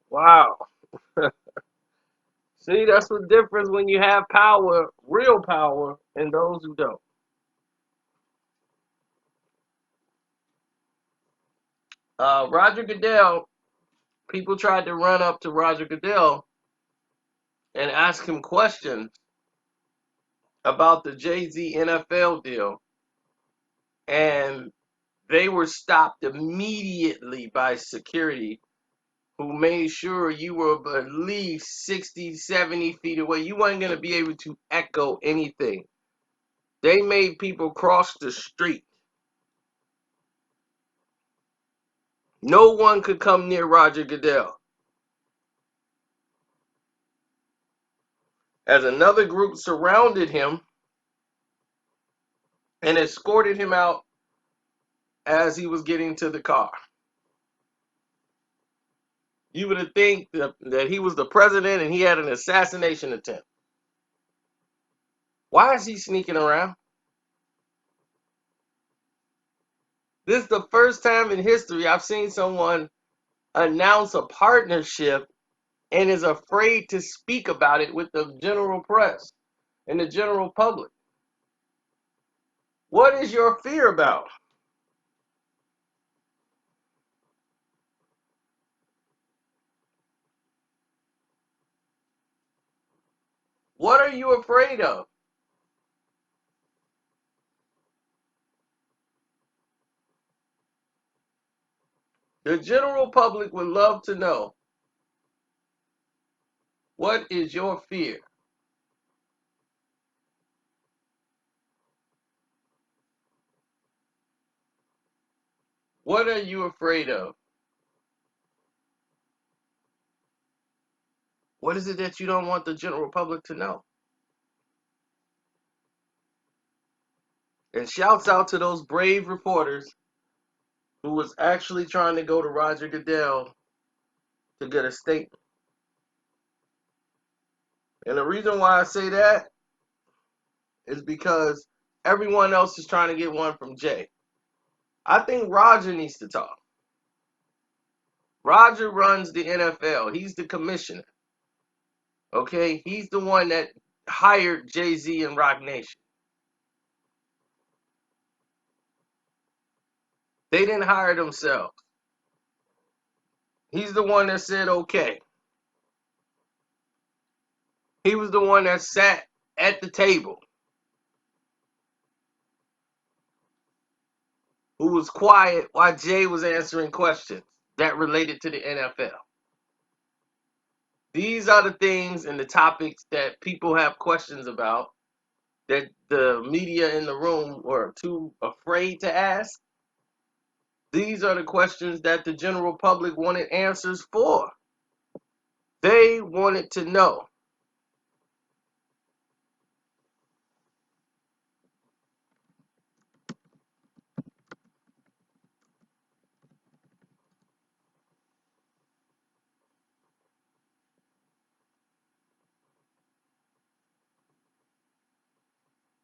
Wow. See, that's the difference when you have power, real power, and those who don't. Roger Goodell, people tried to run up to Roger Goodell and ask him questions about the Jay-Z NFL deal, and they were stopped immediately by security who made sure you were at least 60, 70 feet away. You weren't going to be able to echo anything. They made people cross the street. No one could come near Roger Goodell. As another group surrounded him and escorted him out as he was getting to the car. You would have think that he was the president and he had an assassination attempt. Why is he sneaking around? This is the first time in history I've seen someone announce a partnership and is afraid to speak about it with the general press and the general public. What is your fear about? What are you afraid of? The general public would love to know, what is your fear? What are you afraid of? What is it that you don't want the general public to know? And shouts out to those brave reporters who was actually trying to go to Roger Goodell to get a statement. And the reason why I say that is because everyone else is trying to get one from Jay. I think Roger needs to talk. Roger runs the NFL. He's the commissioner. Okay? He's the one that hired Jay-Z and Roc Nation. They didn't hire themselves. He's the one that said okay. He was the one that sat at the table, who was quiet while Jay was answering questions that related to the NFL. These are the things and the topics that people have questions about that the media in the room were too afraid to ask. These are the questions that the general public wanted answers for. They wanted to know.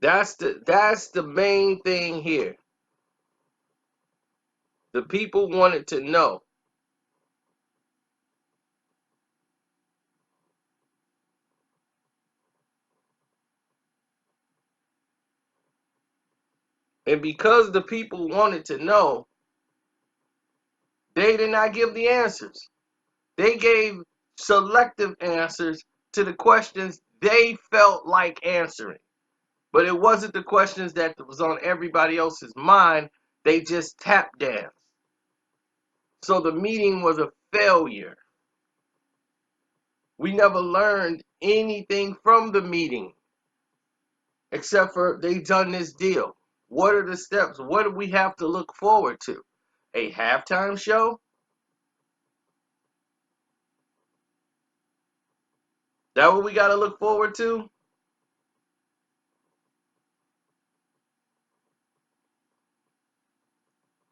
That's the main thing here. The people wanted to know. And because the people wanted to know, they did not give the answers. They gave selective answers to the questions they felt like answering. But it wasn't the questions that was on everybody else's mind. They just tap danced. So the meeting was a failure. We never learned anything from the meeting except for they done this deal. What are the steps? What do we have to look forward to? A halftime show? That what we got to look forward to?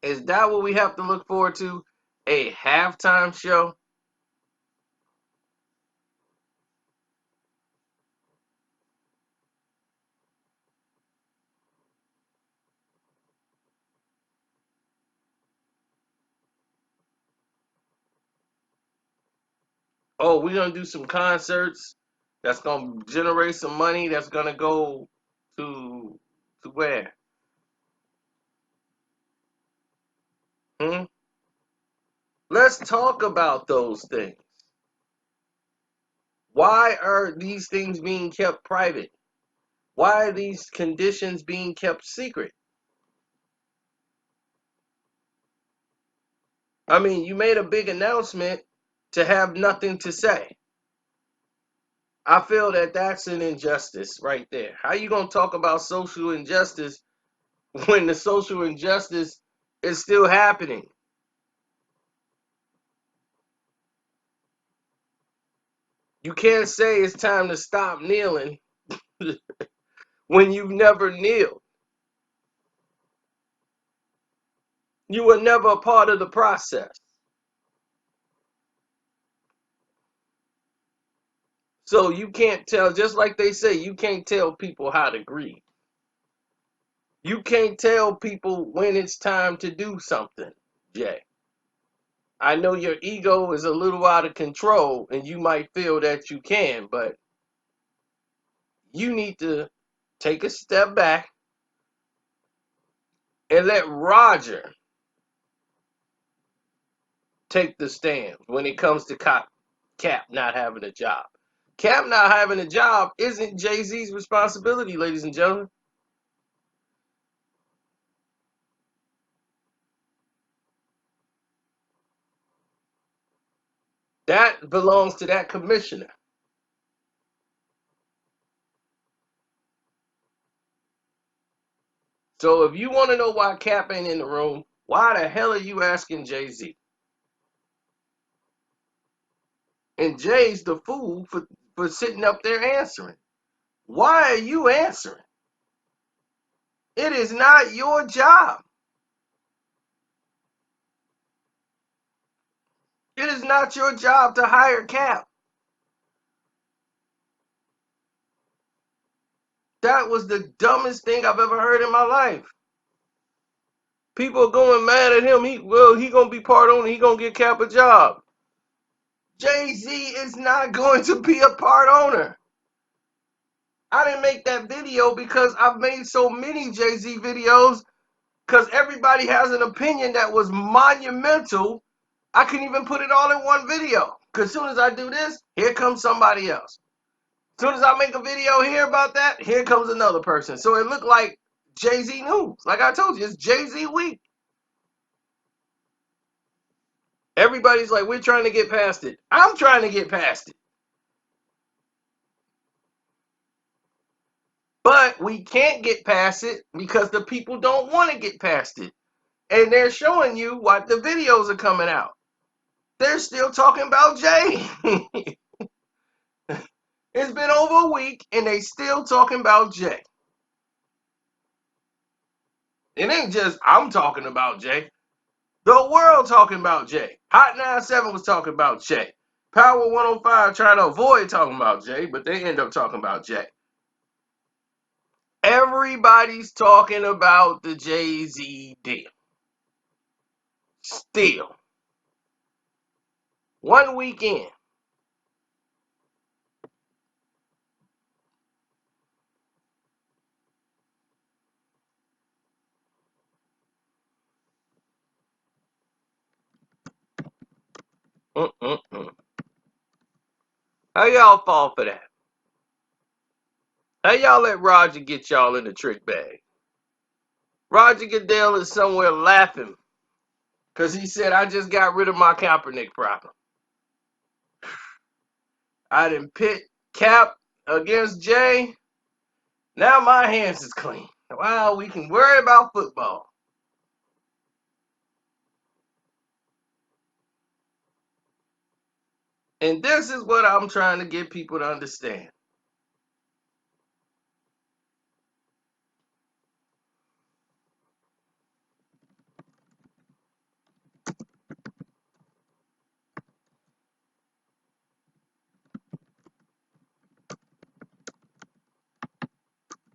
Is that what we have to look forward to? A halftime show? Oh, we're gonna do some concerts that's gonna generate some money that's gonna go to where? Hmm? Let's talk about those things. Why are these things being kept private? Why are these conditions being kept secret? I mean, you made a big announcement to have nothing to say. I feel that that's an injustice right there. How you gonna talk about social injustice when the social injustice is still happening? You can't say it's time to stop kneeling when you've never kneeled. You were never a part of the process. So you can't tell, just like they say, you can't tell people how to grieve. You can't tell people when it's time to do something, Jay. I know your ego is a little out of control and you might feel that you can, but you need to take a step back and let Roger take the stand when it comes to Cap not having a job. Cap not having a job isn't Jay-Z's responsibility, ladies and gentlemen. That belongs to that commissioner. So if you want to know why Cap ain't in the room, why the hell are you asking Jay-Z? And Jay's the fool for sitting up there answering. Why are you answering? It is not your job. It is not your job to hire Cap. That was the dumbest thing I've ever heard in my life. People are going mad at him. He gonna be part owner. He gonna get Cap a job. Jay-Z is not going to be a part owner. I didn't make that video because I've made so many Jay-Z videos because everybody has an opinion that was monumental. I can even put it all in one video. Because as soon as I do this, here comes somebody else. As soon as I make a video here about that, here comes another person. So it looked like Jay-Z news. Like I told you, it's Jay-Z week. Everybody's like, we're trying to get past it. I'm trying to get past it. But we can't get past it because the people don't want to get past it. And they're showing you what the videos are coming out. They're still talking about Jay. It's been over a week and they still talking about Jay. It ain't just I'm talking about Jay. The world talking about Jay. Hot 97 was talking about Jay. Power 105 trying to avoid talking about Jay, but they end up talking about Jay. Everybody's talking about the Jay-Z deal. Still. One weekend. Mm-mm-mm. How y'all fall for that? How y'all let Roger get y'all in the trick bag? Roger Goodell is somewhere laughing because he said, I just got rid of my Kaepernick problem. I didn't pit Cap against Jay. Now my hands is clean. Wow, we can worry about football. And this is what I'm trying to get people to understand.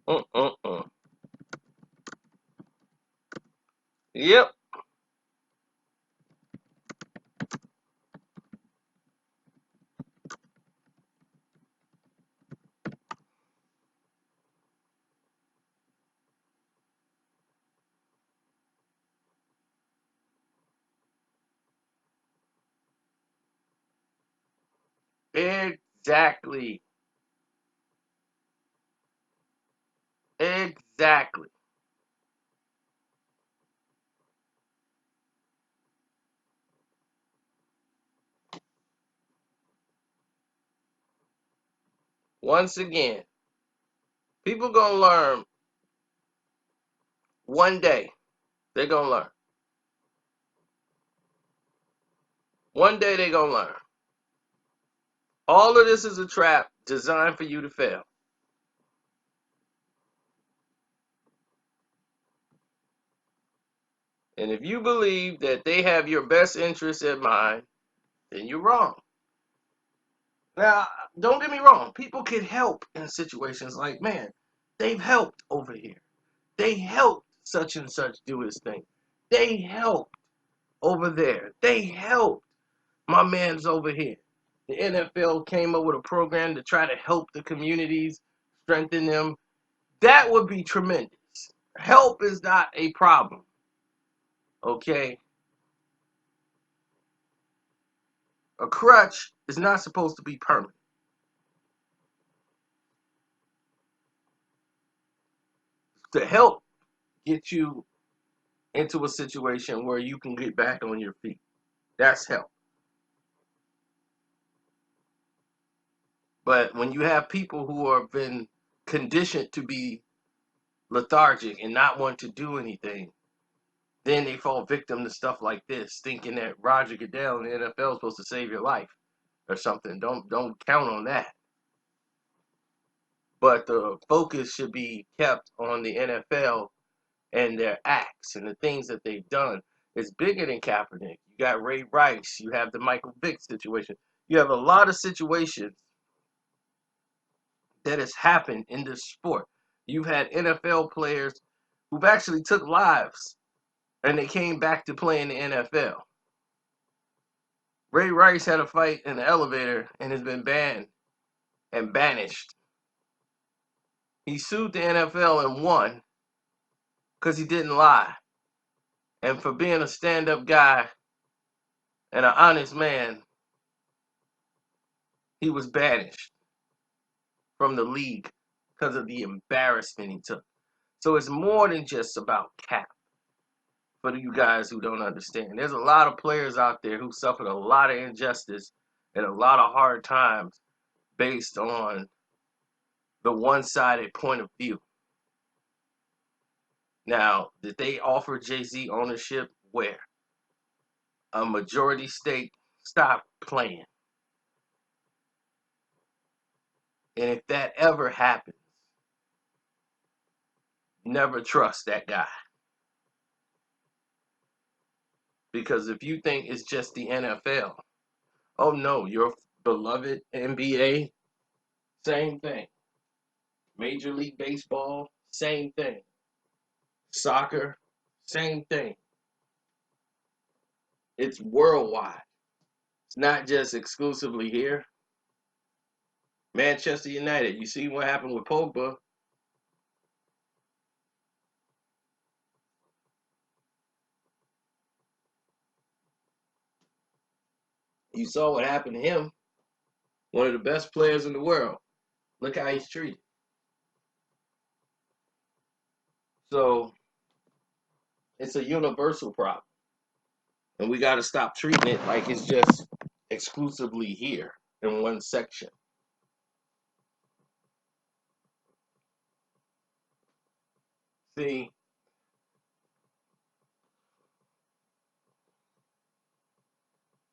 Mm-mm-mm. Yep. Exactly. Exactly. Once again, people gonna learn one day. They're gonna learn. One day they're gonna learn. All of this is a trap designed for you to fail. And if you believe that they have your best interests in mind, then you're wrong. Now, don't get me wrong. People can help in situations like, man, they've helped over here. They helped such and such do his thing. They helped over there. They helped my man's over here. The NFL came up with a program to try to help the communities, strengthen them. That would be tremendous. Help is not a problem. Okay? A crutch is not supposed to be permanent. To help get you into a situation where you can get back on your feet. That's help. But when you have people who have been conditioned to be lethargic and not want to do anything, then they fall victim to stuff like this, thinking that Roger Goodell in the NFL is supposed to save your life or something. Don't count on that. But the focus should be kept on the NFL and their acts and the things that they've done. It's bigger than Kaepernick. You got Ray Rice. You have the Michael Vick situation. You have a lot of situations that has happened in this sport. You've had NFL players who've actually took lives and they came back to play in the NFL. Ray Rice had a fight in the elevator and has been banned and banished. He sued the NFL and won because he didn't lie. And for being a stand-up guy and an honest man, he was banished from the league because of the embarrassment he took. So it's more than just about cap. For you guys who don't understand, there's a lot of players out there who suffered a lot of injustice and a lot of hard times based on the one-sided point of view. Now, did they offer Jay-Z ownership? Where? A majority stake? Stop playing. And if that ever happens, never trust that guy. Because if you think it's just the NFL, oh no, your beloved NBA, same thing. Major League Baseball, same thing. Soccer, same thing. It's worldwide. It's not just exclusively here. Manchester United, you see what happened with Pogba. You saw what happened to him. One of the best players in the world. Look how he's treated. So it's a universal problem. And we got to stop treating it like it's just exclusively here in one section. See,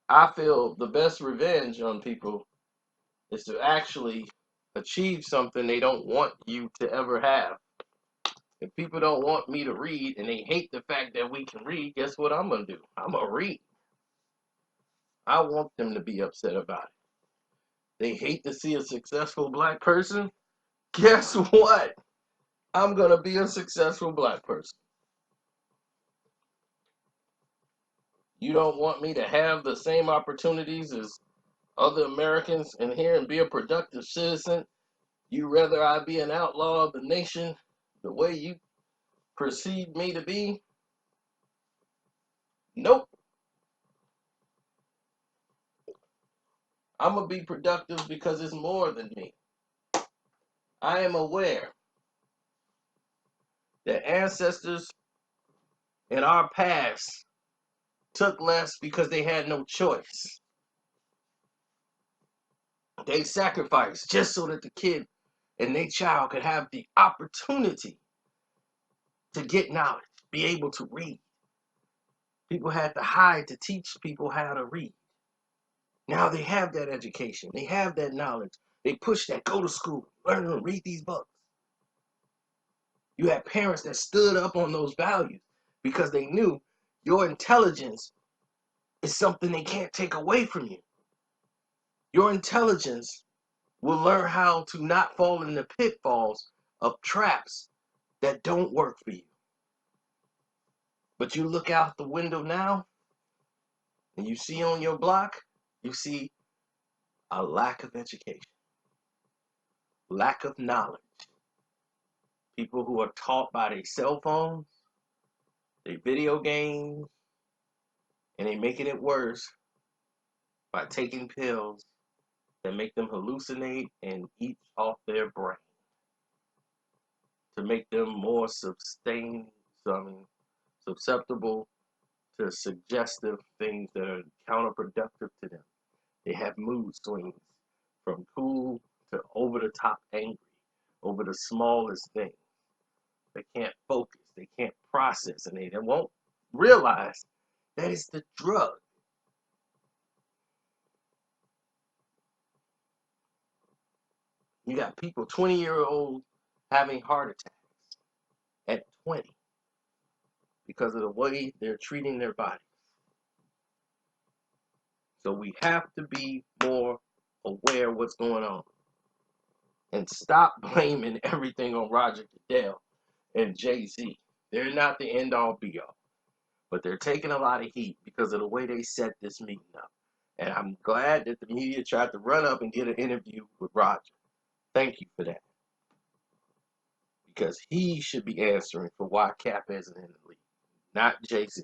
I feel the best revenge on people is to actually achieve something they don't want you to ever have. If people don't want me to read and they hate the fact that we can read, guess what I'm going to do? I'm going to read. I want them to be upset about it. They hate to see a successful black person. Guess what? I'm going to be a successful black person. You don't want me to have the same opportunities as other Americans in here and be a productive citizen. You rather I be an outlaw of the nation the way you perceive me to be? Nope. I'm going to be productive because it's more than me. I am aware that ancestors in our past took less because they had no choice. They sacrificed just so that the kid and their child could have the opportunity to get knowledge, be able to read. People had to hide to teach people how to read. Now they have that education. They have that knowledge. They push that, go to school, learn to read these books. You had parents that stood up on those values because they knew your intelligence is something they can't take away from you. Your intelligence will learn how to not fall in the pitfalls of traps that don't work for you. But you look out the window now and you see on your block, you see a lack of education, lack of knowledge. People who are taught by their cell phones, their video games, and they making it worse by taking pills that make them hallucinate and eat off their brain to make them more susceptible to suggestive things that are counterproductive to them. They have mood swings from cool to over the top angry over the smallest thing. They can't focus, they can't process, and they won't realize that it's the drug. You got people, 20-year-olds, having heart attacks at 20 because of the way they're treating their bodies. So we have to be more aware of what's going on and stop blaming everything on Roger Goodell and Jay-Z. They're not the end-all be-all, but they're taking a lot of heat because of the way they set this meeting up. And I'm glad that the media tried to run up and get an interview with Roger. Thank you for that. Because he should be answering for why Cap isn't in the league, not Jay-Z.